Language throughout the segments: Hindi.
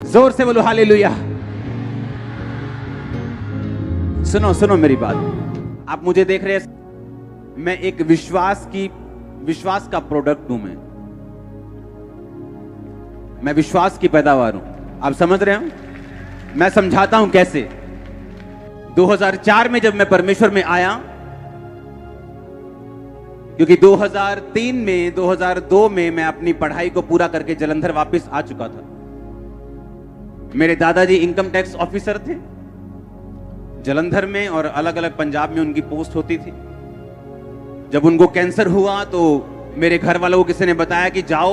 जोर से बोलो हालेलुया। सुनो सुनो मेरी बात, आप मुझे देख रहे हैं, मैं एक विश्वास का प्रोडक्ट हूं। मैं विश्वास की पैदावार हूं। आप समझ रहे हो? मैं समझाता हूं कैसे। 2004 में जब मैं परमेश्वर में आया, क्योंकि 2003 में 2002 में मैं अपनी पढ़ाई को पूरा करके जलंधर वापस आ चुका था। मेरे दादाजी इनकम टैक्स ऑफिसर थे जलंधर में, और अलग अलग पंजाब में उनकी पोस्ट होती थी। जब उनको कैंसर हुआ तो मेरे घर वालों को किसी ने बताया कि जाओ,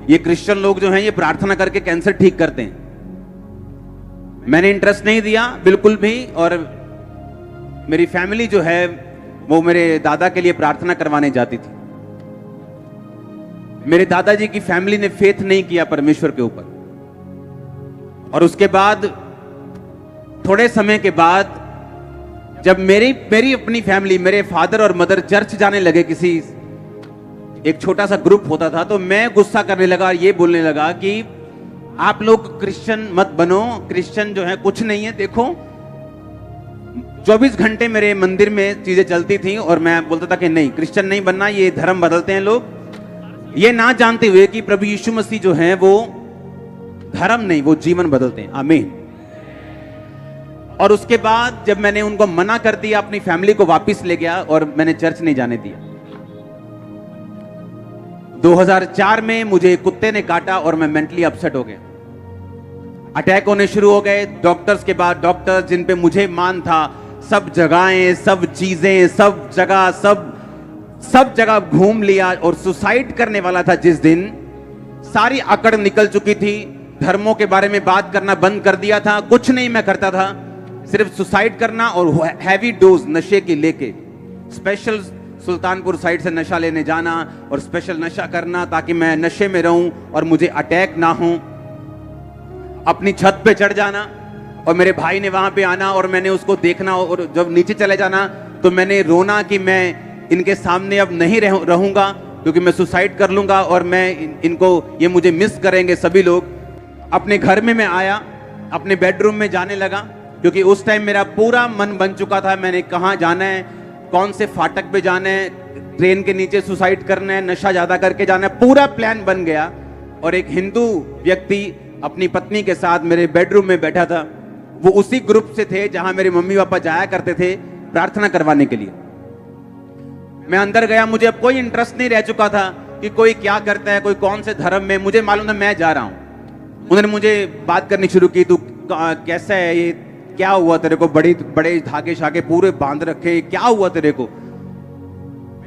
ये क्रिश्चियन लोग जो हैं ये प्रार्थना करके कैंसर ठीक करते हैं। मैंने इंटरेस्ट नहीं दिया बिल्कुल भी, और मेरी फैमिली जो है वो मेरे दादा के लिए प्रार्थना करवाने जाती थी। मेरे दादाजी की फैमिली ने फेथ नहीं किया परमेश्वर के ऊपर, और उसके बाद थोड़े समय के बाद जब मेरी अपनी फैमिली, मेरे फादर और मदर चर्च जाने लगे, किसी एक छोटा सा ग्रुप होता था, तो मैं गुस्सा करने लगा, ये बोलने लगा कि आप लोग क्रिश्चियन मत बनो, क्रिश्चियन जो है कुछ नहीं है। देखो 24 घंटे मेरे मंदिर में चीजें चलती थी, और मैं बोलता था कि नहीं, क्रिश्चियन नहीं बनना, ये धर्म बदलते हैं लोग, ये ना जानते हुए कि प्रभु यीशु मसीह जो है वो धर्म नहीं, वो जीवन बदलते हैं। आमीन। और उसके बाद जब मैंने उनको मना कर दिया, अपनी फैमिली को वापस ले गया और मैंने चर्च नहीं जाने दिया। 2004 में मुझे कुत्ते ने काटा और मैं मेंटली अपसेट हो गया। अटैक होने शुरू हो गए। डॉक्टर्स के बाद डॉक्टर, जिन पे मुझे मान था, सब जगहें, सब चीजें, सब जगह घूम लिया, और सुसाइड करने वाला था जिस दिन, सारी अकड़ निकल चुकी थी। धर्मों के बारे में बात करना बंद कर दिया था। कुछ नहीं मैं करता था, सिर्फ सुसाइड करना और हैवी डोज नशे की लेके स्पेशल सुल्तानपुर साइड से नशा लेने जाना और स्पेशल नशा करना ताकि मैं नशे में रहूं और मुझे अटैक ना हो। अपनी छत पे चढ़ जाना और मेरे भाई ने वहां पे आना और मैंने उसको देखना, और जब नीचे चले जाना तो मैंने रोना कि मैं इनके सामने अब नहीं रहूंगा, क्योंकि मैं सुसाइड कर लूंगा और मैं इनको, ये मुझे मिस करेंगे सभी लोग। अपने घर में मैं आया, अपने बेडरूम में जाने लगा, क्योंकि उस टाइम मेरा पूरा मन बन चुका था, मैंने कहाँ जाना है, कौन से फाटक पे जाना है, ट्रेन के नीचे सुसाइड करना है, नशा ज्यादा करके जाना है, पूरा प्लान बन गया। और एक हिंदू व्यक्ति अपनी पत्नी के साथ मेरे बेडरूम में बैठा था। वो उसी ग्रुप से थे जहां मेरे मम्मी पापा जाया करते थे प्रार्थना करवाने के लिए। मैं अंदर गया, मुझे अब कोई इंटरेस्ट नहीं रह चुका था कि कोई क्या करता है, कोई कौन से धर्म में, मुझे मालूम था मैं जा रहा हूं। उन्होंने मुझे बात करनी शुरू की, तू कैसा है, ये क्या हुआ तेरे को, बड़े धागे शागे पूरे बांध रखे, क्या हुआ तेरे को।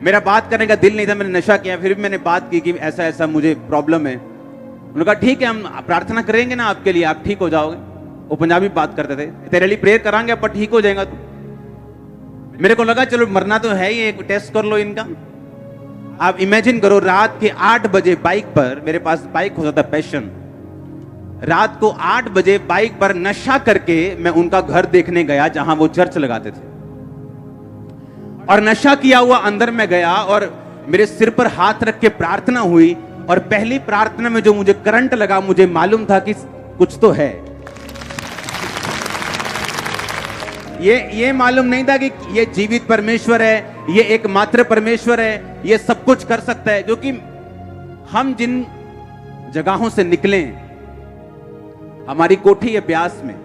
मेरा बात करने का दिल नहीं था, मैंने नशा किया, फिर भी मैंने बात की कि ऐसा ऐसा मुझे प्रॉब्लम है। उन्होंने कहा ठीक है, हम प्रार्थना करेंगे ना आपके लिए, आप ठीक हो जाओगे। वो पंजाबी बात करते थे, तेरे लिए प्रेयर करांगे पर ठीक हो जाएगा तू। मेरे को लगा चलो मरना तो है ही, एक टेस्ट कर लो इनका। आप इमेजिन करो, रात के 8 बजे बाइक पर, मेरे पास बाइक होता था पैशन, रात को 8 बजे बाइक पर नशा करके मैं उनका घर देखने गया जहां वो चर्च लगाते थे, और नशा किया हुआ अंदर में गया और मेरे सिर पर हाथ रख के प्रार्थना हुई। और पहली प्रार्थना में जो मुझे करंट लगा, मुझे मालूम था कि कुछ तो है। ये मालूम नहीं था कि ये जीवित परमेश्वर है, ये एकमात्र परमेश्वर है, ये सब कुछ कर सकता है। क्योंकि हम जिन जगहों से निकले, हमारी कोठी है ब्यास में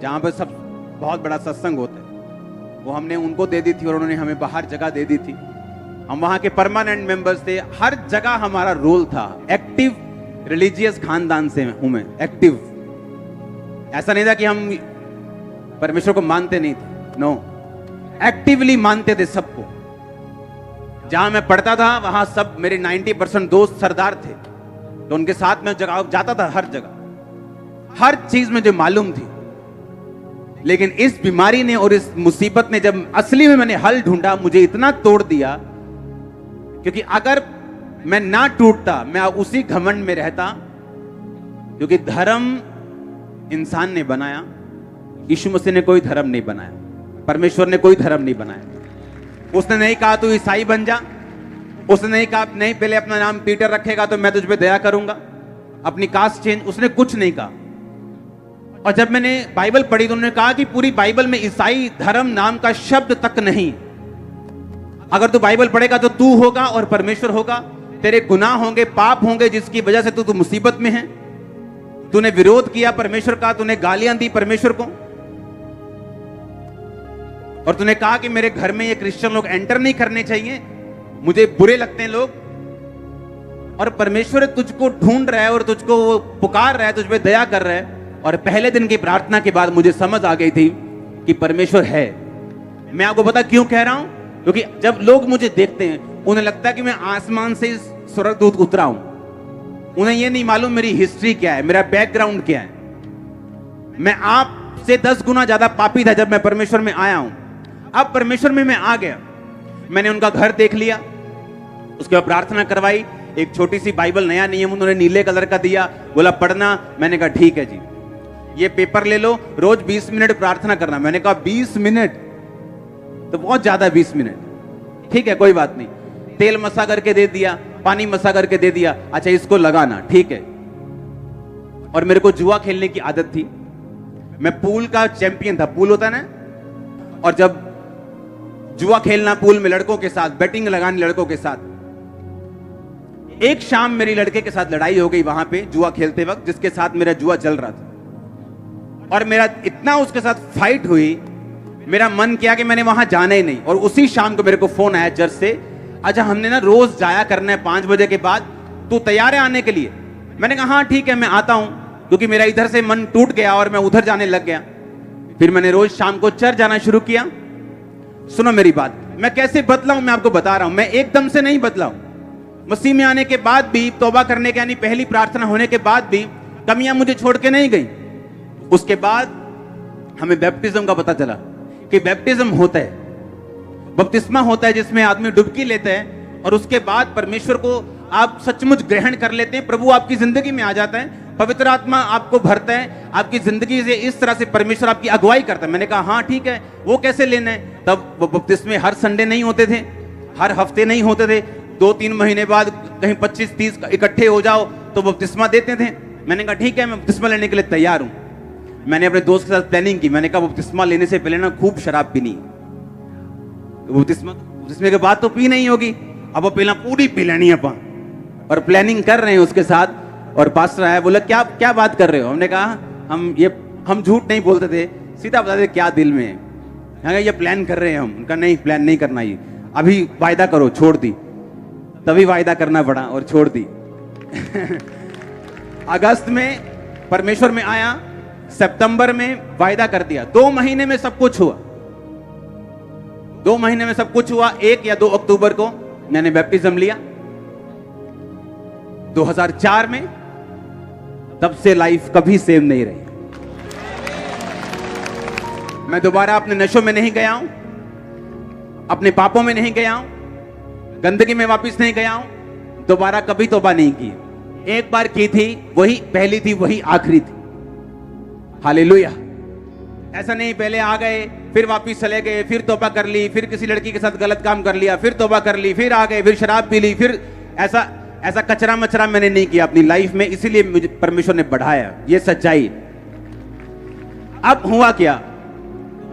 जहां पर सब बहुत बड़ा सत्संग होता है, वो हमने उनको दे दी थी और उन्होंने हमें बाहर जगह दे दी थी। हम वहां के परमानेंट मेंबर्स थे, हर जगह हमारा रोल था। एक्टिव रिलीजियस खानदान से हूं मैं, एक्टिव। ऐसा नहीं था कि हम परमेश्वर को मानते नहीं थे, नो, एक्टिवली मानते थे सबको। जहां मैं पढ़ता था वहां सब मेरे 90% दोस्त सरदार थे, तो उनके साथ में जगह जाता था, हर जगह हर चीज मुझे मालूम थी। लेकिन इस बीमारी ने और इस मुसीबत ने, जब असली में मैंने हल ढूंढा, मुझे इतना तोड़ दिया, क्योंकि अगर मैं ना टूटता, मैं उसी घमंड में रहता। क्योंकि धर्म इंसान ने बनाया, यीशु मसीह ने कोई धर्म नहीं बनाया, परमेश्वर ने कोई धर्म नहीं बनाया। उसने नहीं कहा तू ईसाई बन जा, उसने नहीं कहा नहीं पहले अपना नाम पीटर रखेगा तो मैं तुझ पे दया करूंगा, अपनी कास्ट चेंज, उसने कुछ नहीं कहा। और जब मैंने बाइबल पढ़ी तो उन्होंने कहा कि पूरी बाइबल में ईसाई धर्म नाम का शब्द तक नहीं। अगर तू बाइबल पढ़ेगा तो तू होगा और परमेश्वर होगा, तेरे गुनाह होंगे, पाप होंगे, जिसकी वजह से तू मुसीबत में है। तूने विरोध किया परमेश्वर का, तूने गालियां दी परमेश्वर को, और तूने कहा कि मेरे घर में ये क्रिश्चियन लोग एंटर नहीं करने चाहिए, मुझे बुरे लगते हैं लोग। और परमेश्वर तुझको ढूंढ रहा है और तुझको वो पुकार रहा है, तुझ पे दया कर रहा है। और पहले दिन की प्रार्थना के बाद मुझे समझ आ गई थी कि परमेश्वर है। मैं आपको पता क्यों कह रहा हूं? क्योंकि जब लोग मुझे देखते हैं उन्हें लगता है कि मैं आसमान से स्वर्गदूत उतरा हूं। उन्हें यह नहीं मालूम मेरी हिस्ट्री क्या है, मेरा बैकग्राउंड क्या है। मैं आपसे 10 गुना ज्यादा पापी था जब मैं परमेश्वर में आया हूं। अब परमेश्वर में मैं आ गया, मैंने उनका घर देख लिया, उसके बाद प्रार्थना करवाई। एक छोटी सी बाइबल, नया नियम उन्होंने नीले कलर का दिया, बोला पढ़ना। मैंने कहा ठीक है जी, ये पेपर ले लो, रोज 20 मिनट प्रार्थना करना। मैंने कहा 20 मिनट तो बहुत ज्यादा, 20 मिनट ठीक है, कोई बात नहीं। तेल मसा करके दे दिया, पानी मसा करके दे दिया, अच्छा इसको लगाना, ठीक है। और मेरे को जुआ खेलने की आदत थी, मैं पूल का चैंपियन था, पूल होता ना, और जब जुआ खेलना पूल में लड़कों के साथ, बैटिंग लगानी लड़कों के साथ। एक शाम मेरी लड़के के साथ लड़ाई हो गई वहां पे जुआ खेलते वक्त, जिसके साथ मेरा जुआ चल रहा था। और मेरा इतना उसके साथ फाइट हुई, मेरा मन किया कि मैंने वहां जाना ही नहीं। और उसी शाम को मेरे को फोन आया चर्च से, अच्छा हमने ना रोज जाया करना है 5 बजे के बाद, तू तैयार है आने के लिए? मैंने कहा हाँ ठीक है मैं आता हूं, क्योंकि मेरा इधर से मन टूट गया और मैं उधर जाने लग गया। फिर मैंने रोज शाम को चर्च जाना शुरू किया। सुनो मेरी बात, मैं कैसे बदला हूं मैं आपको बता रहा हूं। मैं एकदम से नहीं बदला हूं, मसीह में आने के बाद भी, तौबा करने के यानी पहली प्रार्थना होने के बाद भी कमियां मुझे छोड़ के नहीं गई। उसके बाद हमें बैप्टिज्म का पता चला कि बैप्टिज्म होता है, बपतिस्मा होता है जिसमें आदमी डुबकी लेता है, और उसके बाद परमेश्वर को आप सचमुच ग्रहण कर लेते हैं, प्रभु आपकी जिंदगी में आ जाता है, पवित्र आत्मा आपको भरता है, आपकी जिंदगी से इस तरह से परमेश्वर आपकी अगुवाई करता है। मैंने कहा हाँ ठीक है, वो कैसे लेना है? तब वो बपतिस्मे हर संडे नहीं होते थे, हर हफ्ते नहीं होते थे, 2-3 महीने बाद कहीं 25-30 इकट्ठे हो जाओ तो बपतिस्मा देते थे। मैंने कहा ठीक है मैं बपतिस्मा लेने के लिए तैयार हूं। मैंने अपने दोस्त के साथ प्लानिंग की, मैंने कहा बपतिस्मा लेने से पहले ना खूब शराब पीनी, बपतिस्मे के बाद तो पी नहीं होगी, अब वो पहला पूरी पी लेनी है अपन। और प्लानिंग कर रहे हैं उसके साथ, और पास्टर आया, बोला क्या क्या बात कर रहे हो? हमने कहा हम झूठ नहीं बोलते थे, सीधा बता दे क्या दिल में है। ये प्लान कर रहे हैं हम। उनका नहीं, प्लान नहीं करना, ये अभी वायदा करो, छोड़ दी। तभी वायदा करना पड़ा और छोड़ दी। अगस्त में परमेश्वर में आया, सितंबर में वायदा कर दिया, 2 महीने में सब कुछ हुआ। 2 महीने में सब कुछ हुआ। 1 या 2 अक्टूबर को मैंने बैप्टिज्म लिया 2004 में। तब से लाइफ कभी सेम नहीं रही। मैं दोबारा अपने नशों में नहीं गया हूं, अपने पापों में नहीं गया हूं, गंदगी में वापस नहीं गया हूं, दोबारा कभी तौबा नहीं की। एक बार की थी, वही पहली थी, वही आखिरी थी। हालेलुया। ऐसा नहीं पहले आ गए फिर वापस चले गए, फिर तौबा कर ली, फिर किसी लड़की के साथ गलत काम कर लिया, फिर तौबा कर ली, फिर आ गए, फिर शराब पी ली, फिर ऐसा कचरा मचरा मैंने नहीं किया अपनी लाइफ में। इसीलिए मुझे परमेश्वर ने बढ़ाया, ये सच्चाई। अब हुआ क्या,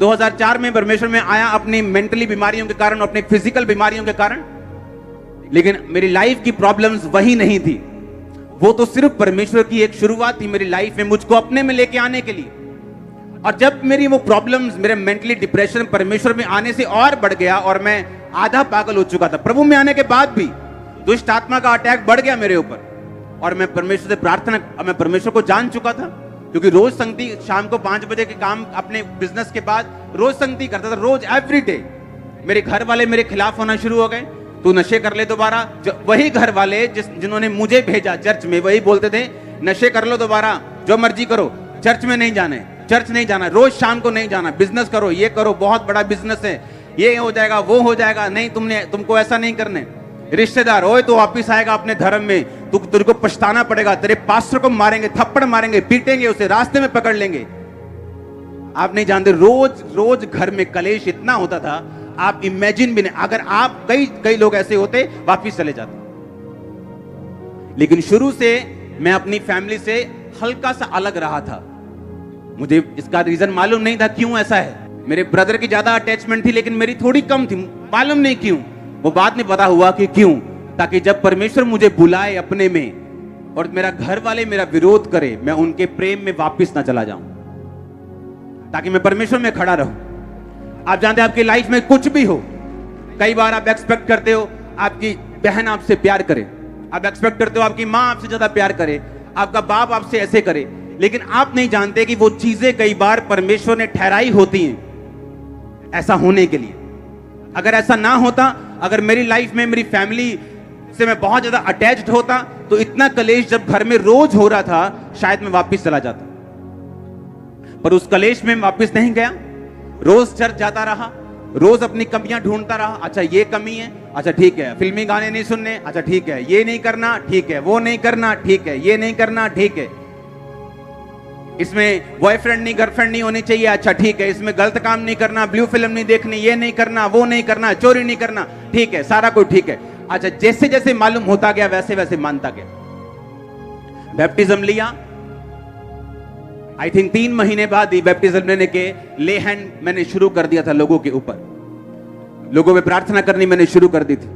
2004 में परमेश्वर में आया अपनी मेंटली बीमारियों के कारण, अपने फिजिकल बीमारियों के कारण, लेकिन मेरी लाइफ की प्रॉब्लम्स वही नहीं थी। वो तो सिर्फ परमेश्वर की एक शुरुआत थी मेरी लाइफ में, मुझको अपने में लेके आने के लिए। और जब मेरी वो प्रॉब्लम्स, मेरे मेंटली डिप्रेशन परमेश्वर में आने से और बढ़ गया, और मैं आधा पागल हो चुका था। प्रभु में आने के बाद भी दुष्ट आत्मा का अटैक बढ़ गया मेरे ऊपर, और मैं परमेश्वर से प्रार्थना, मैं परमेश्वर को जान चुका था, क्योंकि रोज संगति, शाम को 5 बजे के काम, अपने बिजनेस के बाद रोज संगति करता था, रोज एवरी डे। मेरे घर वाले मेरे खिलाफ होना शुरू हो गए, तू नशे कर ले दोबारा। वही घर वाले जिन्होंने मुझे भेजा चर्च में, वही बोलते थे नशे कर लो दोबारा, जो मर्जी करो, चर्च में नहीं जाना है, चर्च नहीं जाना, रोज शाम को नहीं जाना, बिजनेस करो, ये करो, बहुत बड़ा बिजनेस है, ये हो जाएगा, वो हो जाएगा, नहीं तुमको ऐसा नहीं करने। रिश्तेदार, ओए तो वापिस आएगा अपने धर्म में, तुझे को पछताना पड़ेगा, तेरे पास्टर को मारेंगे, थप्पड़ मारेंगे, पीटेंगे, उसे रास्ते में पकड़ लेंगे। आप नहीं जानते, रोज रोज घर में कलेश इतना होता था, आप इमेजिन भी नहीं। अगर आप कई लोग ऐसे होते, वापिस चले जाते। लेकिन शुरू से मैं अपनी फैमिली से हल्का सा अलग रहा था। मुझे इसका रीजन मालूम नहीं था क्यों ऐसा है। मेरे ब्रदर की ज्यादा अटैचमेंट थी लेकिन मेरी थोड़ी कम थी, मालूम नहीं क्यों। वो बात नहीं पता हुआ कि क्यों, ताकि जब परमेश्वर मुझे बुलाए अपने में और मेरा घर वाले मेरा विरोध करे, मैं उनके प्रेम में वापस ना चला जाऊं, ताकि मैं परमेश्वर में खड़ा रहूं। आप जानते हैं आपकी लाइफ में कुछ भी हो, कई बार आप एक्सपेक्ट करते हो आपकी बहन आपसे प्यार करे, आप एक्सपेक्ट करते हो आपकी मां आपसे ज्यादा प्यार करे, आपका बाप आपसे ऐसे करे, लेकिन आप नहीं जानते कि वो चीजें कई बार परमेश्वर ने ठहराई होती हैं ऐसा होने के लिए। अगर ऐसा ना होता, अगर मेरी लाइफ में मेरी फैमिली से मैं बहुत ज्यादा अटैच्ड होता, तो इतना कलेश जब घर में रोज हो रहा था, शायद मैं वापस चला जाता। पर उस कलेश में वापस नहीं गया, रोज चर्च जाता रहा, रोज अपनी कमियां ढूंढता रहा। अच्छा ये कमी है, अच्छा ठीक है, फिल्मी गाने नहीं सुनने, अच्छा ठीक है, ये नहीं करना ठीक है, वो नहीं करना ठीक है, ये नहीं करना ठीक है, इसमें बॉयफ्रेंड नहीं गर्लफ्रेंड नहीं होनी चाहिए, अच्छा ठीक है, इसमें गलत काम नहीं करना, ब्लू फिल्म नहीं देखनी, ये नहीं करना, वो नहीं करना, चोरी नहीं करना, ठीक है, सारा कुछ ठीक है। अच्छा जैसे जैसे मालूम होता गया वैसे वैसे मानता गया। बैप्टिज्म लिया, आई थिंक 3 महीने बाद ही बैप्टिज्म लेने के ले हैंड मैंने शुरू कर दिया था लोगों के ऊपर, लोगों पे प्रार्थना करनी मैंने शुरू कर दी थी।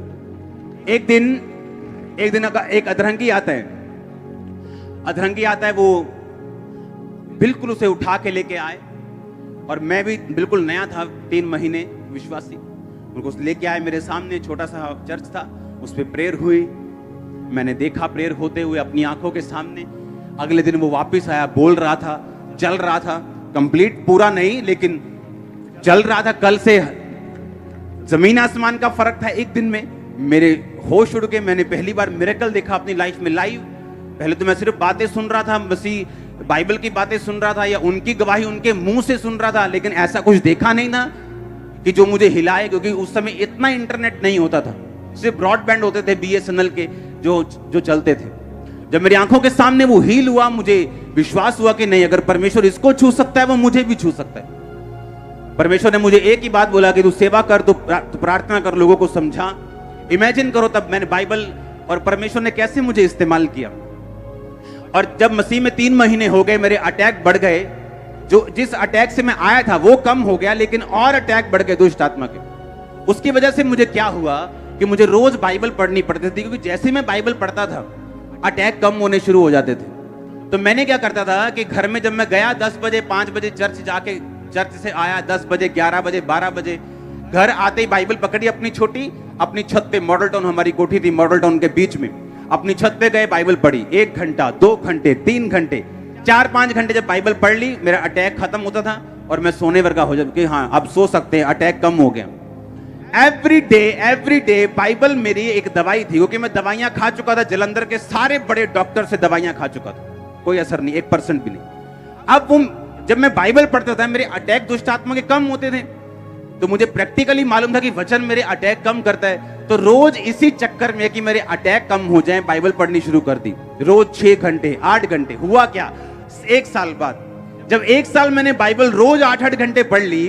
एक दिन एक अधरंगी आता है, वो बिल्कुल उसे उठा के लेके आए, और मैं भी बिल्कुल नया था, 3 महीने विश्वासी, उनको लेके आए मेरे सामने। छोटा सा चर्च था, उस पर प्रेयर हुई, मैंने देखा प्रेयर होते हुए अपनी आंखों के सामने। अगले दिन वो वापस आया, बोल रहा था, चल रहा था, कंप्लीट पूरा नहीं लेकिन चल रहा था। कल से जमीन आसमान का फर्क था एक दिन में। मेरे होश उड़ के मैंने पहली बार मिरेकल देखा अपनी लाइफ में लाइव। पहले तो मैं सिर्फ बातें सुन रहा था, मसीह बाइबल की बातें सुन रहा था या उनकी गवाही उनके मुंह से सुन रहा था, लेकिन ऐसा कुछ देखा नहीं था कि जो मुझे हिलाए, क्योंकि उस समय इतना इंटरनेट नहीं होता था, सिर्फ ब्रॉडबैंड होते थे BSNL के जो चलते थे। जब मेरी आंखों के सामने वो हील हुआ, मुझे विश्वास हुआ कि नहीं, अगर परमेश्वर इसको छू सकता है वो मुझे भी छू सकता है। परमेश्वर ने मुझे एक ही बात बोला कि तू सेवा कर, तो प्रार्थना कर, लोगों को समझा। इमेजिन करो तब मैंने बाइबल और परमेश्वर ने कैसे मुझे इस्तेमाल किया। और जब मसीह में 3 महीने हो गए, मेरे अटैक बढ़ गए, जिस अटैक से मैं आया था वो कम हो गया, लेकिन और अटैक बढ़ गए दुष्ट आत्मा के। उसकी वजह से मुझे क्या हुआ कि मुझे रोज बाइबल पढ़नी पड़ती थी, क्योंकि जैसे मैं बाइबल पढ़ता था अटैक कम होने शुरू हो जाते थे। तो मैंने क्या करता था कि घर में जब मैं गया 10 बजे 5 बजे चर्च से आया, 10 बजे 11 बजे 12 बजे, घर आते ही बाइबल पकड़ी अपनी छत पे, मॉडल टाउन हमारी कोठी थी, मॉडल टाउन के बीच में, अपनी छत पे गए, बाइबल पढ़ी 1 घंटा 2 घंटे 3 घंटे 4-5 घंटे जब बाइबल पढ़ ली, मेरा अटैक खत्म होता था और मैं सोने वर्गा हो जाता कि हाँ अब सो सकते हैं, अटैक कम हो गया। एवरी डे बाइबल मेरी एक दवाई थी, क्योंकि मैं दवाइयां खा चुका था, जलंधर के सारे बड़े डॉक्टर से दवाइयां खा चुका था, कोई असर नहीं, 1% भी नहीं। अब जब मैं बाइबल पढ़ता था मेरे अटैक दुष्ट आत्मा के कम होते थे, तो मुझे प्रैक्टिकली मालूम था कि वचन मेरे अटैक कम करता है। तो रोज इसी चक्कर में कि मेरे अटैक कम हो जाएं, बाइबल पढ़नी शुरू कर दी, रोज 6 घंटे 8 घंटे। हुआ क्या, 1 साल बाद, जब 1 साल मैंने बाइबल रोज 8-8 घंटे पढ़ ली,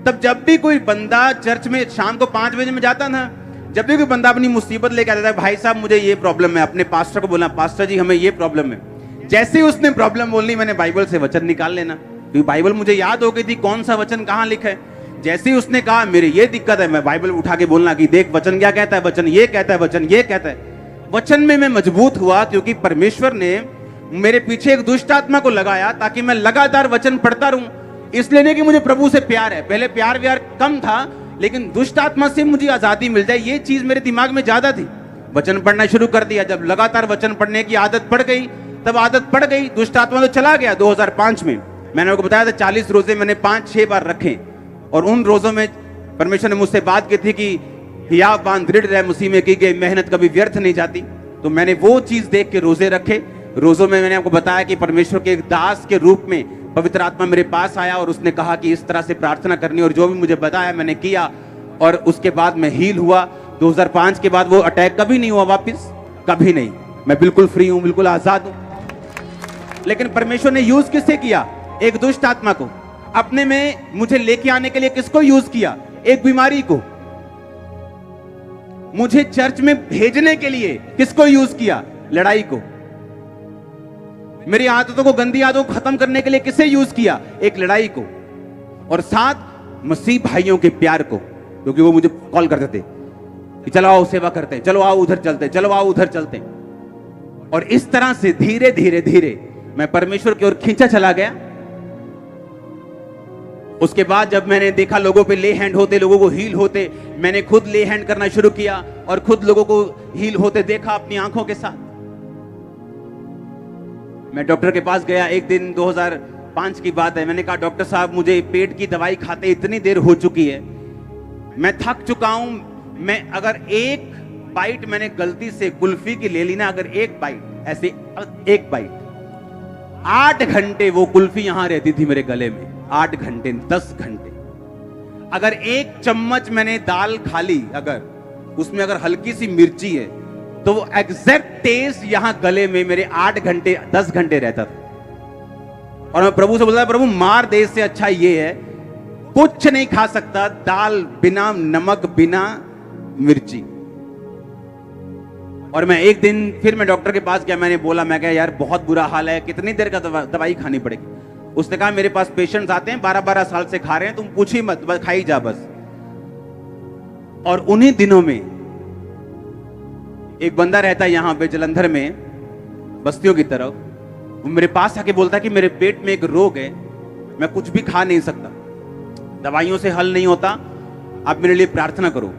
तब जब भी कोई बंदा चर्च में शाम को 5 बजे में जाता था, जब भी कोई बंदा अपनी मुसीबत लेकर आता था, भाई साहब मुझे ये प्रॉब्लम है, अपने पास्टर को बोला, पास्टर जी हमें ये प्रॉब्लम है। जैसे ही उसने प्रॉब्लम बोलनी, मैंने बाइबल से वचन निकाल लेना, क्योंकि बाइबल मुझे याद हो गई थी कौन सा वचन कहां लिखा है। जैसे ही उसने कहा मेरी ये दिक्कत है, मैं बाइबल उठा के बोलना कि देख वचन क्या कहता है, वचन ये कहता है, वचन ये कहता है। वचन में मैं मजबूत हुआ, क्योंकि परमेश्वर ने मेरे पीछे एक दुष्ट आत्मा को लगाया ताकि मैं लगातार वचन पढ़ता रहूं। इसलिए नहीं कि मुझे प्रभु से प्यार है, पहले प्यार व्यार कम था, लेकिन दुष्ट आत्मा से मुझे आजादी मिल जाए ये चीज मेरे दिमाग में ज्यादा थी। वचन पढ़ना शुरू कर दिया, जब लगातार वचन पढ़ने की आदत पड़ गई, तब आदत पड़ गई, दुष्ट आत्मा तो चला गया। 2005 में मैंने आपको बताया था 40 रोजे मैंने 5-6 बार रखे, और उन रोजों में परमेश्वर ने मुझसे बात की थी कि हिया बांध दृढ़ रहे, मसीह में की गई मेहनत कभी व्यर्थ नहीं जाती। तो मैंने वो चीज देख के रोजे रखे। रोजों में मैंने आपको बताया कि परमेश्वर के एक दास के रूप में पवित्र आत्मा मेरे पास आया और उसने कहा कि इस तरह से प्रार्थना करनी, और जो भी मुझे बताया मैंने किया, और उसके बाद मैं हील हुआ। 2005 के बाद वो अटैक कभी नहीं हुआ वापस, कभी नहीं। मैं बिल्कुल फ्री हूं, बिल्कुल आजाद हूं। लेकिन परमेश्वर ने यूज किससे किया? एक दुष्ट आत्मा को अपने में मुझे लेके आने के लिए किसको यूज किया? एक बीमारी को। मुझे चर्च में भेजने के लिए किसको यूज किया? लड़ाई को। मेरी आदतों को, गंदी आदतों को खत्म करने के लिए किसे यूज किया? एक लड़ाई को, और साथ मसीह भाइयों के प्यार को, क्योंकि वो मुझे कॉल करते थे कि चलो आओ सेवा करते हैं, चलो आओ उधर चलते हैं, चलो आओ उधर चलते हैं। और इस तरह से धीरे धीरे धीरे मैं परमेश्वर की ओर खींचा चला गया। उसके बाद जब मैंने देखा लोगों पे ले हैंड होते, लोगों को हील होते, मैंने खुद ले हैंड करना शुरू किया और खुद लोगों को हील होते देखा अपनी आंखों के साथ। मैं डॉक्टर के पास गया एक दिन, 2005 की बात है। मैंने कहा डॉक्टर साहब मुझे पेट की दवाई खाते इतनी देर हो चुकी है, मैं थक चुका हूं। मैं अगर एक बाइट मैंने गलती से कुल्फी की ले ली ना, अगर एक बाइट, ऐसे एक बाइट, 8 घंटे वो कुल्फी यहां रहती थी मेरे गले में, 8 घंटे 10 घंटे। अगर एक चम्मच मैंने दाल खा ली, अगर उसमें अगर हल्की सी मिर्ची है, तो वो एग्जैक्ट टेस्ट यहां गले में मेरे 8 घंटे 10 घंटे रहता था। और मैं प्रभु से बोलता, प्रभु मार दे, इससे अच्छा ये है कुछ नहीं खा सकता, दाल बिना नमक बिना मिर्ची। और मैं एक दिन फिर मैं डॉक्टर के पास गया, मैंने बोला, मैं कहा यार बहुत बुरा हाल है, कितनी देर का दवाई खानी पड़ेगी? उसने कहा मेरे पास पेशेंट्स आते हैं 12-12 साल से खा रहे हैं, तुम पूछ ही मत, बस खाई जा बस। और उन्हीं दिनों में एक बंदा रहता है यहां पे जलंधर में, बस्तियों की तरफ, वो मेरे पास आके बोलता है कि मेरे पेट में एक रोग है, मैं कुछ भी खा नहीं सकता, दवाइयों से हल नहीं होता, आप मेरे लिए प्रार्थना करो।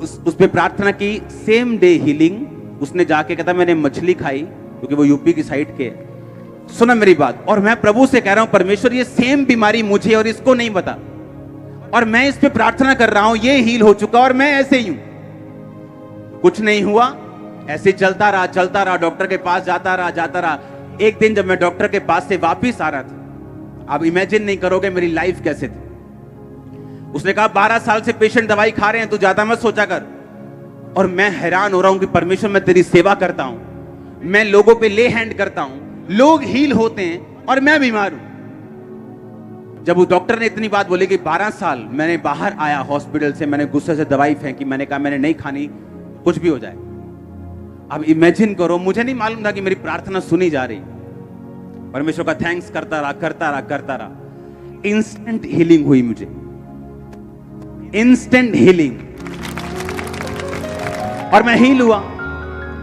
उस पे प्रार्थना की, सेम डे हीलिंग। उसने जाके कहता मैंने मछली खाई, क्योंकि वो यूपी की साइड के है। सुना मेरी बात, और मैं प्रभु से कह रहा हूं परमेश्वर ये सेम बीमारी मुझे और इसको नहीं पता, और मैं इस पे प्रार्थना कर रहा हूं, ये हील हो चुका और मैं ऐसे ही हूं। कुछ नहीं हुआ, ऐसे चलता रहा, डॉक्टर के पास जाता रहा। एक दिन जब मैं डॉक्टर के पास से वापिस आ रहा था, आप इमेजिन नहीं करोगे मेरी लाइफ कैसे थी। उसने कहा 12 साल से पेशेंट दवाई खा रहे हैं, तू ज्यादा मत सोचा कर। और मैं हैरान हो रहा हूं कि परमेश्वर मैं तेरी सेवा करता हूं, मैं लोगों पे ले हैंड करता हूं, लोग हील होते हैं और मैं बीमार हूं। जब उस डॉक्टर ने इतनी बात बोली कि 12 साल, मैंने बाहर आया हॉस्पिटल से, मैंने गुस्से से दवाई फेंकी, मैंने कहा मैंने नहीं खानी, कुछ भी हो जाए। अब इमेजिन करो, मुझे नहीं मालूम था कि मेरी प्रार्थना सुनी जा रही। परमेश्वर का थैंक्स करता रहा। इंस्टेंट हीलिंग हुई मुझे, इंस्टेंट हीलिंग, और मैं हील हुआ,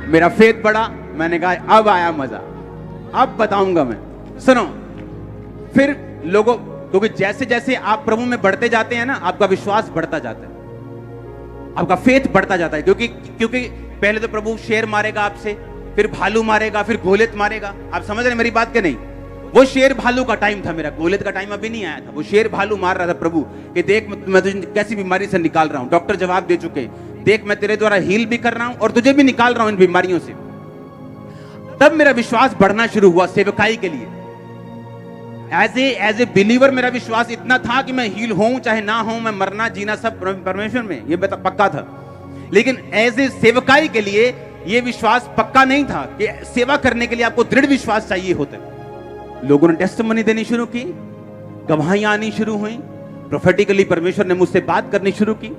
मेरा फेथ बढ़ा। मैंने कहा अब आया मजा, अब बताऊंगा मैं। सुनो, फिर लोगों, क्योंकि जैसे जैसे आप प्रभु में बढ़ते जाते हैं ना, आपका विश्वास बढ़ता जाता है, आपका फेथ बढ़ता जाता है। क्योंकि पहले तो प्रभु शेर मारेगा आपसे, फिर भालू मारेगा, फिर गोलियत मारेगा। आप समझ रहे मेरी बात के नहीं? वो शेर भालू का टाइम था मेरा, गोलियत का टाइम अभी नहीं आया था। वो शेर भालू मार रहा था प्रभु कि देख मैं तुझे कैसी बीमारी से निकाल रहा हूं, डॉक्टर जवाब दे चुके, देख मैं तेरे द्वारा हील भी कर रहा हूं और तुझे भी निकाल रहा हूं इन बीमारियों से। तब मेरा विश्वास बढ़ना शुरू हुआ सेवकाई के लिए। एज ए बिलीवर मेरा विश्वास इतना था कि मैं हील हूं चाहे ना हूं, मैं मरना जीना सब परमेश्वर में, ये पक्का था। लेकिन एज ए सेवकाई के लिए यह विश्वास पक्का नहीं था कि सेवा करने के लिए आपको दृढ़ विश्वास चाहिए होता है। लोगों ने टेस्टिमनी देनी शुरू की, गवाहियां आनी शुरू हुई, प्रोफेटिकली परमेश्वर ने मुझसे बात करनी शुरू की,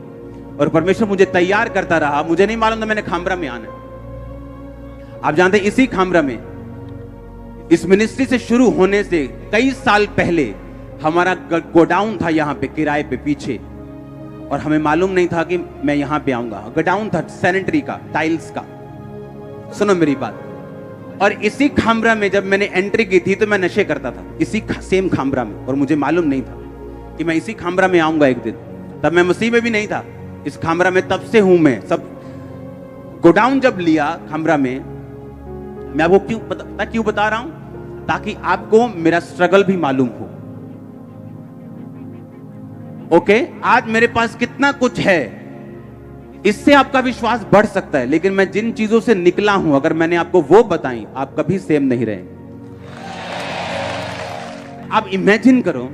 और परमेश्वर मुझे तैयार करता रहा। मुझे नहीं मालूम था मैंने खामरा में आना। आप जानते हैं, इसी खामरा में, इस मिनिस्ट्री से शुरू होने से कई साल पहले हमारा गोडाउन था यहां पे किराए पे पीछे, और हमें मालूम नहीं था कि मैं यहां पे आऊंगा। गोडाउन था सैनिटरी का, टाइल्स का। सुनो मेरी बात। और इसी खामरा में जब मैंने एंट्री की थी तो मैं नशे करता था, इसी सेम खामरा में, और मुझे मालूम नहीं था कि मैं इसी खामरा में आऊंगा एक दिन। तब मैं मसीह में भी नहीं था, इस खामरा में तब से हूं मैं। सब गोडाउन जब लिया खामरा में, मैं आपको क्यों बता रहा हूं, ताकि आपको मेरा स्ट्रगल भी मालूम हो। ओके, आज मेरे पास कितना कुछ है, इससे आपका विश्वास बढ़ सकता है। लेकिन मैं जिन चीजों से निकला हूं, अगर मैंने आपको वो बताई, आप कभी सेम नहीं रहे। आप इमेजिन करो,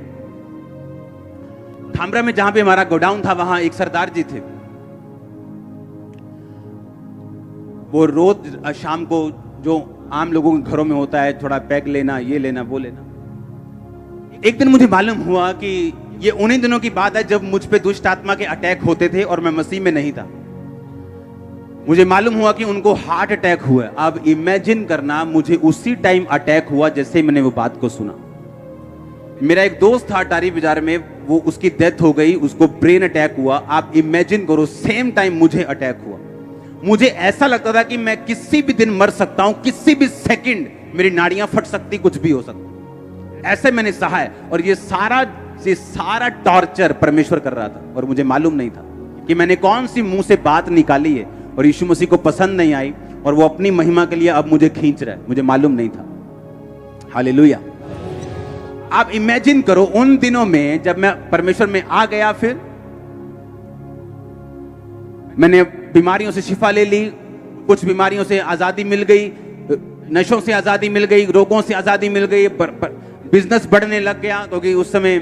खामरा में जहां पे हमारा गोडाउन था, वहां एक सरदार जी थे। वो रोज शाम को, जो आम लोगों के घरों में होता है, थोड़ा पैक लेना, ये लेना, वो लेना। एक दिन मुझे मालूम हुआ कि ये उन्हीं दिनों की बात है जब मुझ पे दुष्ट आत्मा के अटैक होते थे और मैं मसीह में नहीं था। मुझे मालूम हुआ कि उनको हार्ट अटैक हुआ है। अब इमेजिन करना, मुझे उसी टाइम अटैक हुआ जैसे मैंने वो बात को सुना। मेरा एक दोस्त था अटारी बाजार में, वो उसकी डेथ हो गई, उसको ब्रेन अटैक हुआ। आप इमेजिन करो, सेम टाइम मुझे अटैक हुआ। मुझे ऐसा लगता था कि मैं किसी भी दिन मर सकता हूं, किसी भी सेकंड मेरी नाड़ियां फट सकती, कुछ भी हो सकता। ऐसे मैंने सहा है। और ये सारा टॉर्चर परमेश्वर कर रहा था और मुझे मालूम नहीं था कि मैंने कौन सी मुंह से बात निकाली है और यीशु मसीह को पसंद नहीं आई और वो अपनी महिमा के लिए अब मुझे खींच रहा है। मुझे मालूम नहीं था। हालेलुया। आप इमेजिन करो उन दिनों में जब मैं परमेश्वर में आ गया, फिर मैंने बीमारियों से शिफा ले ली, कुछ बीमारियों से आजादी मिल गई, नशों से आजादी मिल गई, रोगों से आजादी मिल गई, बिजनेस बढ़ने लग गया, क्योंकि उस समय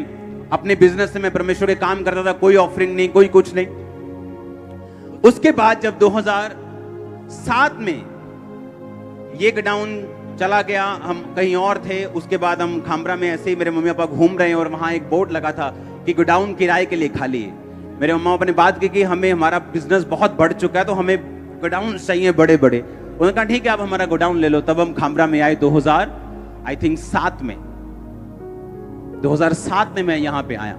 अपने बिजनेस से मैं परमेश्वर के काम करता था, कोई ऑफरिंग नहीं, कोई कुछ नहीं। उसके बाद जब 2007 में ये गोडाउन चला गया, हम कहीं और थे। उसके बाद हम खामरा में ऐसे ही मेरे मम्मी पापा घूम रहे हैं और वहां एक बोर्ड लगा था कि गोडाउन किराए के लिए खाली है। मेरे मम्मा पापा ने बात की कि हमें, हमारा बिजनेस बहुत बढ़ चुका है तो हमें गोडाउन चाहिए बड़े बड़े। उन्होंने कहा ठीक है, आप हमारा गोडाउन ले लो। तब हम खामरा में आए 2007 में। 2007 में मैं यहाँ पे आया।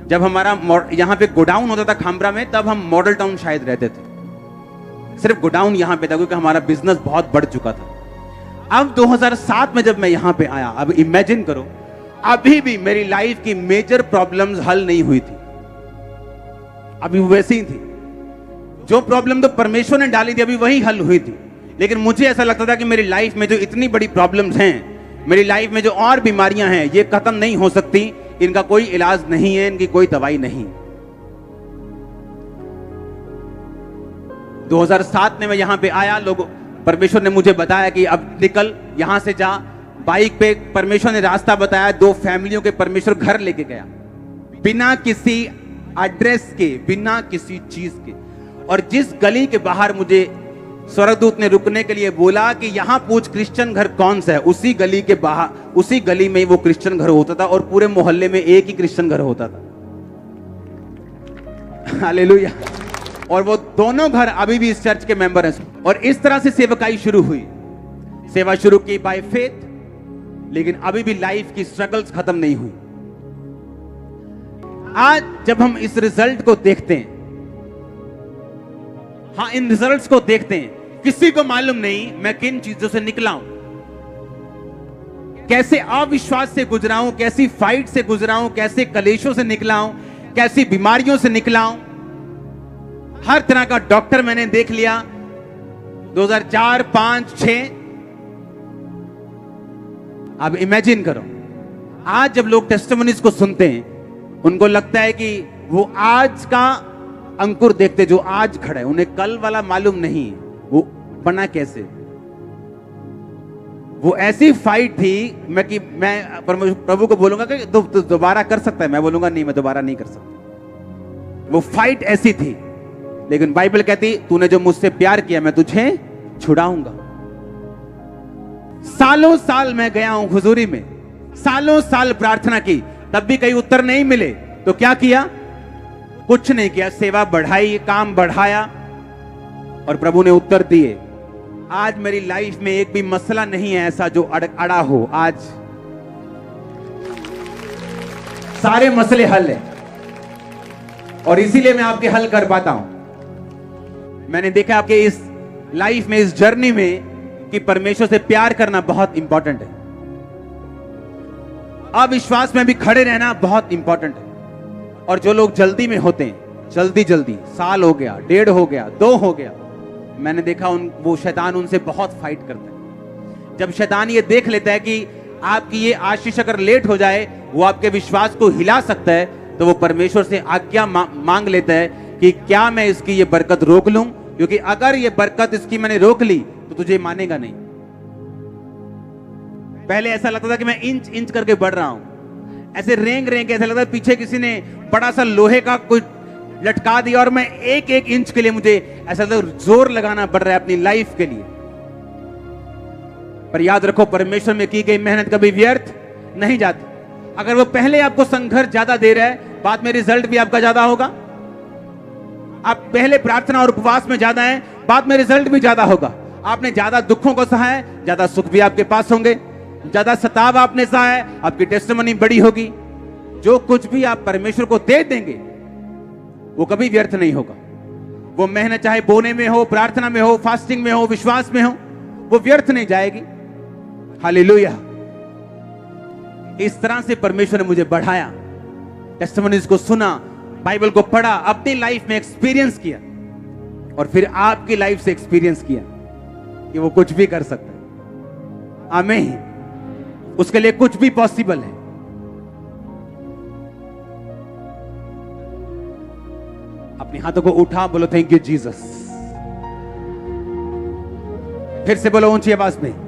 जब हमारा यहाँ पे गोडाउन होता था खामरा में, तब हम मॉडल टाउन शायद रहते थे। सिर्फ गोडाउन यहाँ पे था क्योंकि हमारा बिजनेस बहुत बढ़ चुका था। अब 2007 में जब मैं यहां पे आया, अब इमेजिन करो, अभी भी मेरी लाइफ की मेजर प्रॉब्लम्स हल नहीं हुई थी, अभी वैसी ही थी। जो प्रॉब्लम तो परमेश्वर ने डाली थी अभी वही हल हुई थी। लेकिन मुझे ऐसा लगता था कि मेरी लाइफ में जो इतनी बड़ी प्रॉब्लम्स हैं, मेरी लाइफ में जो और बीमारियां हैं, ये खत्म नहीं हो सकती, इनका कोई इलाज नहीं है, इनकी कोई दवाई नहीं। 2007 में मैं यहां पे आया, परमेश्वर ने मुझे बताया कि अब निकल यहां से जा। बाइक पे परमेश्वर ने रास्ता बताया। 2 फैमिलियों के परमेश्वर घर लेके गया, बिना किसी एड्रेस के, बिना किसी चीज के। और जिस गली के बाहर मुझे स्वर्गदूत ने रुकने के लिए बोला कि यहां पूछ क्रिश्चियन घर कौन सा है, उसी गली के बाहर, उसी गली में वो क्रिश्चियन घर होता था और पूरे मोहल्ले में एक ही क्रिश्चियन घर होता था। हालेलुया। और वो दोनों घर अभी भी इस चर्च के मेंबर हैं। और इस तरह से सेवकाई शुरू हुई, सेवा शुरू की बाय फेथ। लेकिन अभी भी लाइफ की स्ट्रगल्स खत्म नहीं हुई। आज जब हम इस रिजल्ट को देखते हैं, हाँ, इन रिजल्ट्स को देखते हैं, किसी को मालूम नहीं मैं किन चीजों से निकला हूं, कैसे अविश्वास से गुजरा हूं, कैसी फाइट से गुजरा हूं, कैसे कलेशों से निकला हूं, कैसी बीमारियों से निकला हूं। हर तरह का डॉक्टर मैंने देख लिया। 2004, 5, 6। अब इमेजिन करो, आज जब लोग टेस्टिमनीज को सुनते हैं, उनको लगता है कि वो आज का अंकुर देखते जो आज खड़ा है, उन्हें कल वाला मालूम नहीं वो बना कैसे। वो ऐसी फाइट थी मैं प्रभु को बोलूंगा कि तो दोबारा कर सकता है, मैं बोलूंगा नहीं, मैं दोबारा नहीं कर सकता। वो फाइट ऐसी थी। लेकिन बाइबल कहती, तूने जो मुझसे प्यार किया मैं तुझे छुड़ाऊंगा। सालों साल मैं गया हूं हुजूरी में, सालों साल प्रार्थना की, तब भी कहीं उत्तर नहीं मिले। तो क्या किया? कुछ नहीं किया, सेवा बढ़ाई, काम बढ़ाया और प्रभु ने उत्तर दिए। आज मेरी लाइफ में एक भी मसला नहीं है ऐसा जो अड़ा हो। आज सारे मसले हल है और इसीलिए मैं आपके हल कर पाता हूं। मैंने देखा आपके इस लाइफ में, इस जर्नी में, कि परमेश्वर से प्यार करना बहुत इंपॉर्टेंट है। अविश्वास में भी खड़े रहना बहुत इंपॉर्टेंट है। और जो लोग जल्दी में होते हैं, जल्दी, साल हो गया, 1.5 हो गया, 2 हो गया, मैंने देखा वो शैतान उनसे बहुत फाइट करता है। जब शैतान ये देख लेता है कि आपकी ये आशीष अगर लेट हो जाए, वो आपके विश्वास को हिला सकता है, तो वो परमेश्वर से आज्ञा मांग लेता है कि क्या मैं इसकी ये बरकत रोक लूं, क्योंकि अगर ये बरकत इसकी मैंने रोक ली तो तुझे मानेगा नहीं। पहले ऐसा लगता था कि मैं इंच इंच करके बढ़ रहा हूं, ऐसे रेंग रेंग, ऐसा लगता है पीछे किसी ने बड़ा सा लोहे का कुछ लटका दिया और मैं एक एक इंच के लिए मुझे ऐसा जोर लगाना पड़ रहा है अपनी लाइफ के लिए। पर याद रखो, परमेश्वर में की गई मेहनत कभी व्यर्थ नहीं जाती। अगर वो पहले आपको संघर्ष ज्यादा दे रहा है, बाद में रिजल्ट भी आपका ज्यादा होगा। आप पहले प्रार्थना और उपवास में ज्यादा हैं, बाद में रिजल्ट भी ज्यादा होगा। आपने ज्यादा दुखों को सहा है, ज्यादा सुख भी आपके पास होंगे। ज्यादा सताव आपने सहा है, आपकी टेस्टिमनी बड़ी होगी। जो कुछ भी आप परमेश्वर को दे देंगे वो कभी व्यर्थ नहीं होगा। वो मेहनत चाहे बोने में हो, प्रार्थना में हो, फास्टिंग में हो, विश्वास में हो, वो व्यर्थ नहीं जाएगी। हालेलुया। इस तरह से परमेश्वर ने मुझे बढ़ाया, टेस्टिमनीज को सुना, बाइबल को पढ़ा, अपनी लाइफ में एक्सपीरियंस किया और फिर आपकी लाइफ से एक्सपीरियंस किया कि वो कुछ भी कर सकता है। आमीन। उसके लिए कुछ भी पॉसिबल है। अपने हाथों को उठा, बोलो थैंक यू जीसस। फिर से बोलो ऊंची आवाज में।